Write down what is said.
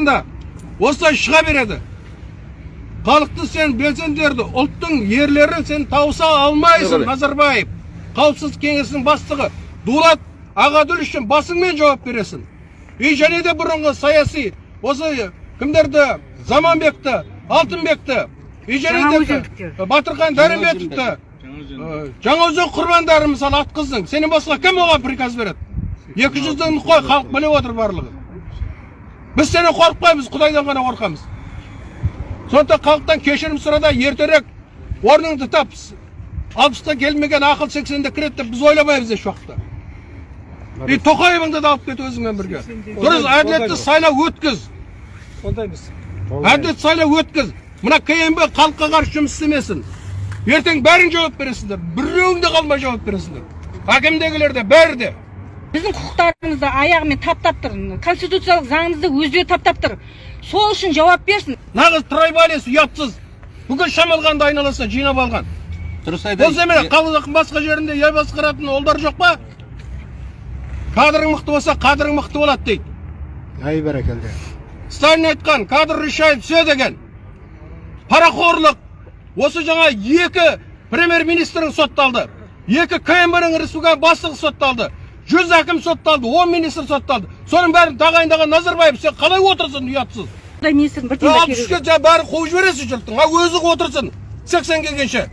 сайлаушыларында осылай шыға береді. Халықты сен белсенділерді, ұлттың ерлерін сен тауыса алмайсың, Назарбаев. Қауіпсіздік кеңесінің бастығы Дулат Ағаділ үшін басыңмен жауап бересің. И және де бұрынғы саяси осы кімдерді, Заманбекті, Алтынбекті, и және де Батырхан Дәрімбетовті, Жаңаөзен құрбандары мысалы атқыздың. Сенен басқа кім оған приказ береді? 200-ді қой, халық біліп отыр барлығы. Біз сенен қорықпаймыз, Құдайдан ғана қорқамыз. Сондықтан халықтан кешірім сұрада ертерек орныңды тап. 60-та келмеген ақыл 80-де кіреді деп біз ойламаймыз еш уақытта. И Тоқаевыңды да алып кет өзіңмен бірге. Дұрыс, әділетті сайлау өткіз. Әділетті сайлау өткіз. Мына КМБ халыққа қарсы жұмыс істемесін. Ертең бәрін жауап бересіңдер. Біреуің де қалмай жауап бересіңдер. Әкімдегілер де, бәрі де. Біздің құқықтарымызды аяғымен таптап тұр. Конституциялық заңымызды өздері таптап тұр. Сол үшін жауап берсін. Нағыз трайбалес ұятсыз. Бүкіл Шамалғанды айналасына жинап алған. Бұл земеле қалың басқа жерінде ел басқаратын олдар жоқ па? Кадрың мықты болса, қадырың мықты болады дейді. Ай бәрекелді. Сталин айтқан, кадр решает все деген. Парақорлық. Осы жаңа 2 премьер-министрің сотталды. 2 КМБ-ның республика бастығы сотталды. 100 әкім сотталды, 10 министр сотталды. Соның бәрін тағайындаған Назарбаев, сен қалай отырсың ұятсыз? Құдай несін бір теңге 60-ға бәрі қуып жібересің жұрттың. Өзі отырсын 80 келгенше.